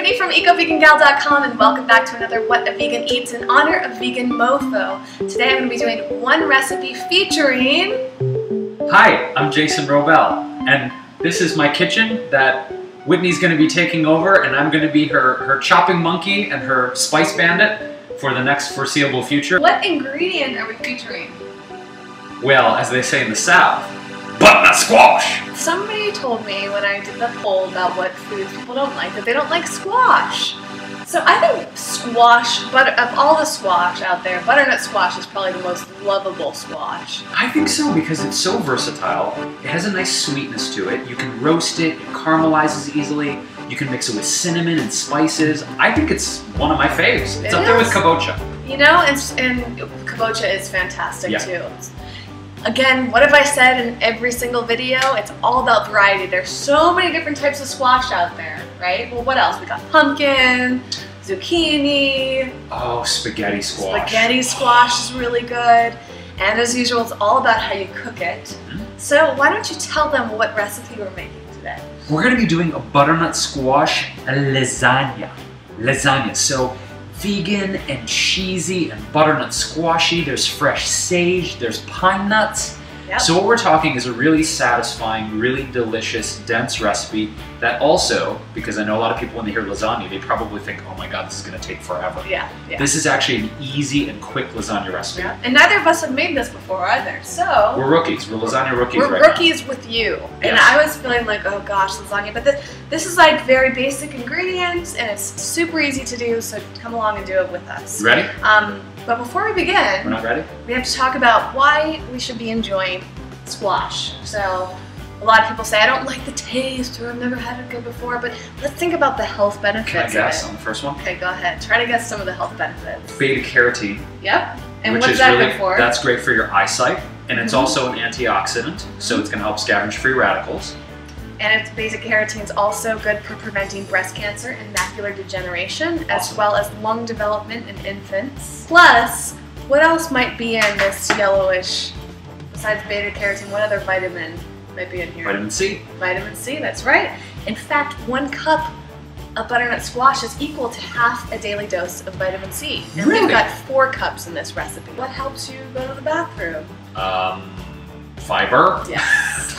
Whitney from EcoVeganGal.com and welcome back to another What a Vegan Eats in honor of Vegan MoFo. Today I'm going to be doing one recipe featuring... Hi, I'm Jason Wrobel, and this is my kitchen that Whitney's going to be taking over, and I'm going to be her chopping monkey and her spice bandit for the next foreseeable future. What ingredient are we featuring? Well, as they say in the South, butternut squash! Somebody told me when I did the poll about what foods people don't like, that they don't like squash. So I think squash, but of all the squash out there, butternut squash is probably the most lovable squash. I think so because it's so versatile. It has a nice sweetness to it. You can roast it, it caramelizes easily. You can mix it with cinnamon and spices. I think it's one of my faves. It's up there with kabocha. You know, and kabocha is fantastic too. Again, what have I said in every single video? It's all about variety. There's so many different types of squash out there, right? Well, what else? We got pumpkin, zucchini. Oh, spaghetti squash. Spaghetti squash is really good. And as usual, it's all about how you cook it. So why don't you tell them what recipe we're making today? We're going to be doing a butternut squash lasagna. So vegan and cheesy and butternut squashy. There's fresh sage, there's pine nuts. Yep. So what we're talking is a really satisfying, really delicious, dense recipe that also, because I know a lot of people when they hear lasagna, they probably think, oh my god, this is going to take forever. Yeah. This is actually an easy and quick lasagna recipe. Yeah. And neither of us have made this before either, so... We're rookies. We're lasagna rookies We're right rookies with you. And I was feeling like, oh gosh, lasagna. But this is like very basic ingredients and it's super easy to do, so come along and do it with us. You ready? But before we begin... We're not ready? We have to talk about why we should be enjoying squash. So a lot of people say, I don't like the taste or I've never had it good before, but let's think about the health benefits. Can I guess on the first one? Okay, go ahead. Try to guess some of the health benefits. Beta carotene. Yep. And what's that good for? That's great for your eyesight, and it's also an antioxidant, so it's going to help scavenge free radicals. And its beta carotene is also good for preventing breast cancer and macular degeneration, as well as lung development in infants. Plus, what else might be in this yellowish, besides beta carotene, what other vitamin might be in here? Vitamin C. Vitamin C, that's right. In fact, 1 cup of butternut squash is equal to half a daily dose of vitamin C. And really? we've got 4 cups in this recipe. What helps you go to the bathroom? Fiber. Yes.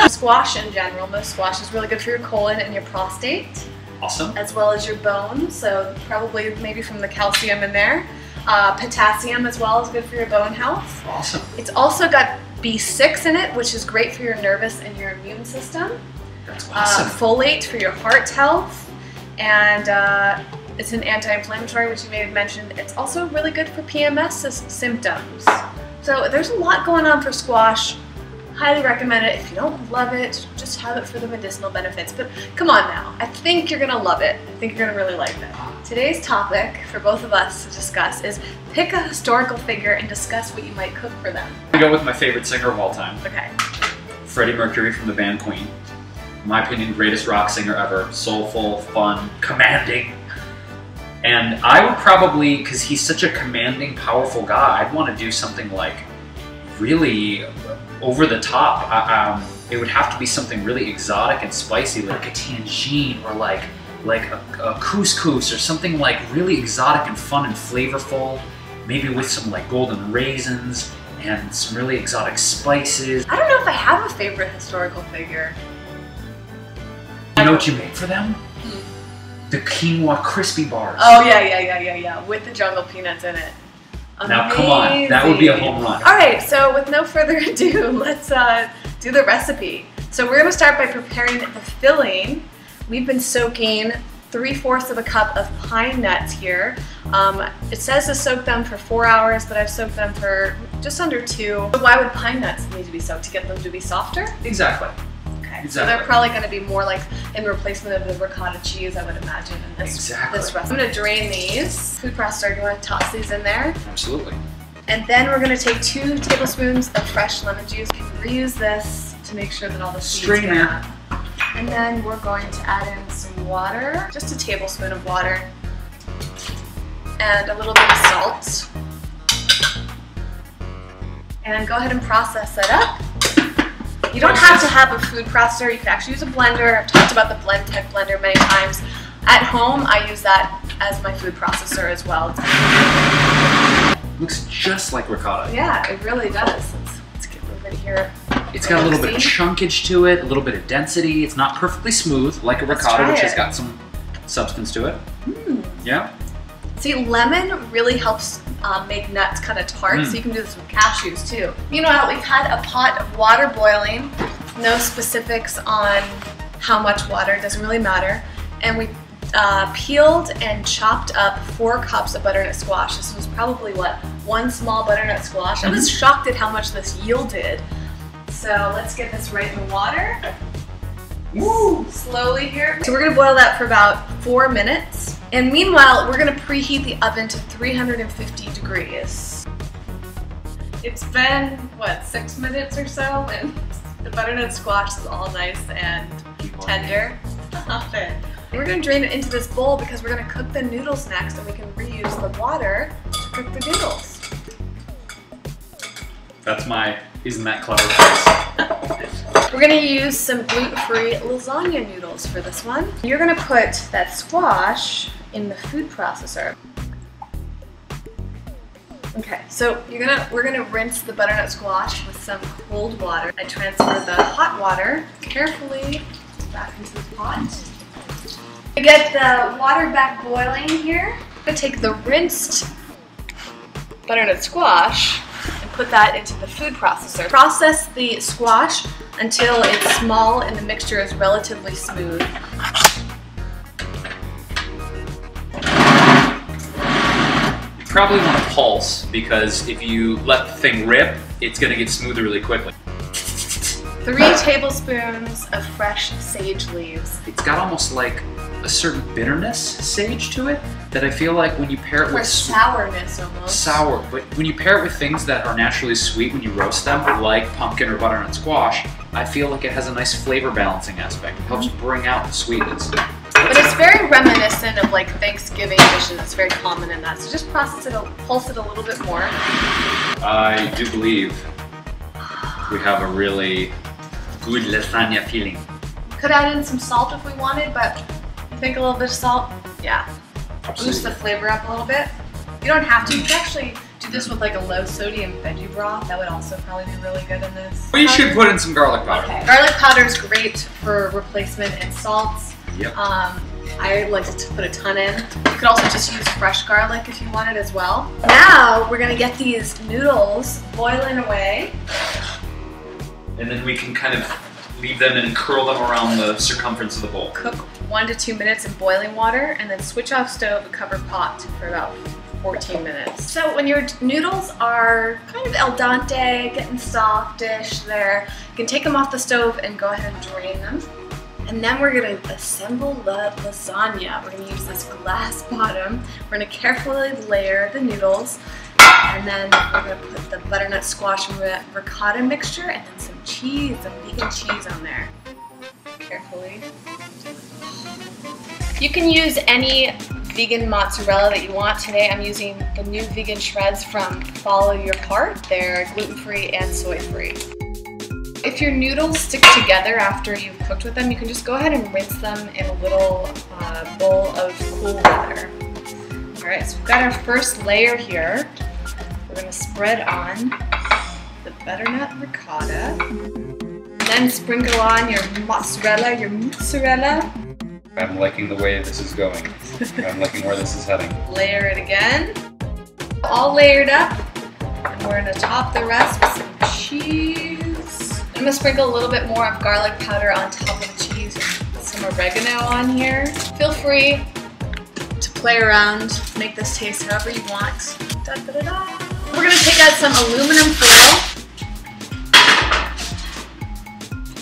Squash in general, most squash is really good for your colon and your prostate. Awesome. As well as your bones, so probably maybe from the calcium in there. Potassium as well is good for your bone health. Awesome. It's also got B6 in it, which is great for your nervous and your immune system. That's awesome. Folate for your heart health, and it's an anti-inflammatory, which you may have mentioned. It's also really good for PMS symptoms. So there's a lot going on for squash. Highly recommend it. If you don't love it, just have it for the medicinal benefits. But come on now, I think you're gonna love it. I think you're gonna really like it. Today's topic for both of us to discuss is pick a historical figure and discuss what you might cook for them. I go with my favorite singer of all time. Okay. Freddie Mercury from the band Queen. In my opinion, greatest rock singer ever. Soulful, fun, commanding. And I would probably, because he's such a commanding, powerful guy, I'd want to do something like really over the top. It would have to be something really exotic and spicy, like a tangine or like a couscous or something like really exotic and fun and flavorful, maybe with some like golden raisins and some really exotic spices. I don't know if I have a favorite historical figure. You know what you make for them? The quinoa crispy bars. Oh yeah, with the jungle peanuts in it. Amazing. Now come on, that would be a home run. Alright, so with no further ado, let's do the recipe. So we're going to start by preparing the filling. We've been soaking 3/4 of a cup of pine nuts here. It says to soak them for 4 hours, but I've soaked them for just under 2. So why would pine nuts need to be soaked? To get them to be softer? Exactly. Okay, so they're probably going to be more like in replacement of the ricotta cheese, I would imagine, in this recipe. I'm going to drain these. Food processor, do you want to toss these in there? Absolutely. And then we're going to take 2 tablespoons of fresh lemon juice. You can reuse this to make sure that all the seeds get out. And then we're going to add in some water, just a tablespoon of water, and a little bit of salt. And go ahead and process that up. You don't have to have a food processor, you can actually use a blender. I've talked about the Blend Tech blender many times. home, I use that as my food processor as well. Looks just like ricotta. Yeah, it really does. Let's get a little bit here. It's got a little bit of chunkage to it, a little bit of density. It's not perfectly smooth like a ricotta, which has got some substance to it. Yeah. See, lemon really helps make nuts kind of tart, so you can do this with cashews too. Meanwhile, we've had a pot of water boiling. No specifics on how much water, it doesn't really matter. And we peeled and chopped up 4 cups of butternut squash. This was probably, what, 1 small butternut squash? I was shocked at how much this yielded. So let's get this right in the water. Woo! Slowly here. So we're gonna boil that for about 4 minutes. And meanwhile, we're gonna preheat the oven to 350 degrees. It's been, what, 6 minutes or so? And the butternut squash is all nice and tender. Stop it. We're gonna drain it into this bowl because we're gonna cook the noodles next, and we can reuse the water to cook the noodles. That's my, isn't that clever face? We're gonna use some gluten-free lasagna noodles for this one. You're gonna put that squash in the food processor. Okay, so we're gonna rinse the butternut squash with some cold water. I transfer the hot water carefully back into the pot. To get the water back boiling here, I'm gonna take the rinsed butternut squash and put that into the food processor. Process the squash until it's small and the mixture is relatively smooth. You probably want to pulse, because if you let the thing rip, it's going to get smoother really quickly. 3 tablespoons of fresh sage leaves. It's got almost like a certain bitterness sage to it that I feel like when you pair it with sourness almost. Sour, but when you pair it with things that are naturally sweet when you roast them, like pumpkin or butternut squash, I feel like it has a nice flavor balancing aspect. It helps bring out the sweetness. But it's very reminiscent of like Thanksgiving dishes. It's very common in that. So just pulse it a little bit more. I do believe we have a really good lasagna feeling. Could add in some salt if we wanted, but I think a little bit of salt, yeah. Boost the flavor up a little bit. You don't have to. You can actually do this with like a low sodium veggie broth. That would also probably be really good in this. Well, you should put in some garlic powder. Okay. Garlic powder is great for replacement in salts. Yep. I like to put a ton in. You could also just use fresh garlic if you wanted as well. Now we're gonna get these noodles boiling away. And then we can kind of leave them and curl them around the circumference of the bowl. Cook 1 to 2 minutes in boiling water and then switch off stove and cover pot for about 14 minutes. So when your noodles are kind of al dente, getting softish there, you can take them off the stove and go ahead and drain them. And then we're gonna assemble the lasagna. We're gonna use this glass bottom. We're gonna carefully layer the noodles, and then we're gonna put the butternut squash and ricotta mixture and then some cheese, some vegan cheese on there. Carefully. You can use any vegan mozzarella that you want. Today I'm using the new vegan shreds from Follow Your Heart. They're gluten-free and soy-free. If your noodles stick together after you've cooked with them, you can just go ahead and rinse them in a little bowl of cool water. Alright, so we've got our first layer here. We're going to spread on the butternut ricotta. Then sprinkle on your mozzarella, I'm liking the way this is going. I'm liking where this is heading. Layer it again. All layered up. And we're going to top the rest with some cheese. I'm going to sprinkle a little bit more of garlic powder on top of the cheese and put some oregano on here. Feel free to play around, make this taste however you want. Da, da, da, da. We're going to take out some aluminum foil.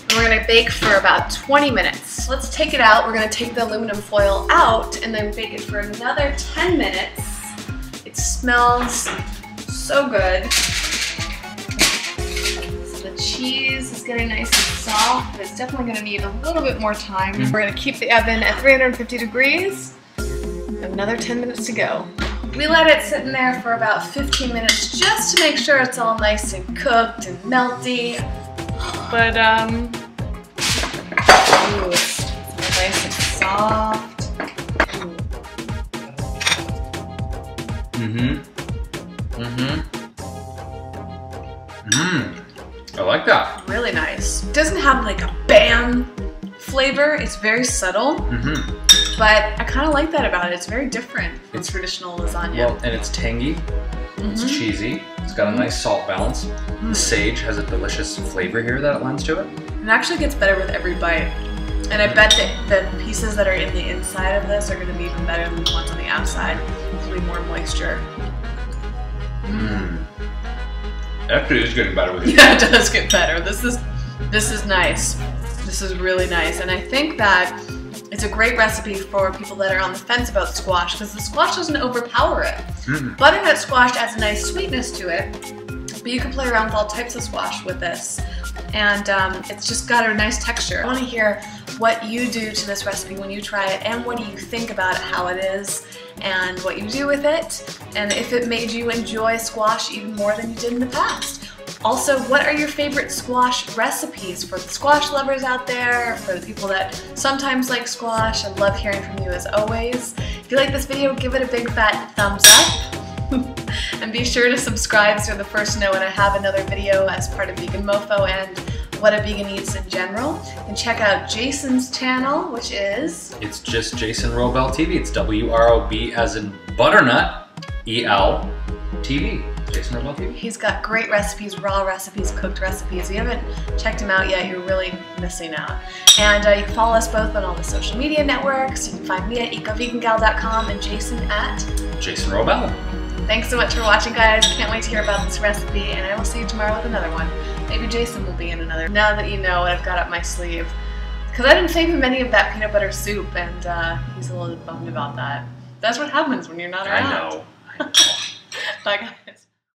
And we're going to bake for about 20 minutes. Let's take it out. We're going to take the aluminum foil out and then bake it for another 10 minutes. It smells so good. Cheese is getting nice and soft, but it's definitely going to need a little bit more time. We're going to keep the oven at 350 degrees. Another 10 minutes to go. We let it sit in there for about 15 minutes just to make sure it's all nice and cooked and melty. But ooh, it's nice and soft. like a bam flavor. It's very subtle, but I kind of like that about it. It's very different from traditional lasagna. Well, and it's tangy, it's cheesy, it's got a nice salt balance. The sage has a delicious flavor here that it lends to it. It actually gets better with every bite. And I bet that the pieces that are in the inside of this are going to be even better than the ones on the outside. There'll be more moisture. Actually, it's getting better with you. Yeah, it does get better. This is nice. This is really nice. And I think that it's a great recipe for people that are on the fence about squash, because the squash doesn't overpower it. Butternut squash adds a nice sweetness to it, but you can play around with all types of squash with this. And it's just got a nice texture. I want to hear what you do to this recipe when you try it, and what do you think about it, how it is, and what you do with it, and if it made you enjoy squash even more than you did in the past. Also, what are your favorite squash recipes for the squash lovers out there, for the people that sometimes like squash? I love hearing from you as always. If you like this video, give it a big fat thumbs up. And be sure to subscribe so you're the first to know when I have another video as part of Vegan MoFo and What a Vegan Eats in general. And check out Jason's channel, which is... It's just Jason Wrobel TV. It's W-R-O-B as in Butternut, E-L, TV. Jason Wrobel TV. He's got great recipes, raw recipes, cooked recipes. If you haven't checked him out yet, you're really missing out. And you can follow us both on all the social media networks. You can find me at ecovegangal.com and Jason at... Jason Wrobel. Thanks so much for watching, guys. Can't wait to hear about this recipe, and I will see you tomorrow with another one. Maybe Jason will be in another. Now that you know what I've got up my sleeve. Because I didn't save him any of that peanut butter soup, and he's a little bummed about that. That's what happens when you're not around. I know. Bye, guys.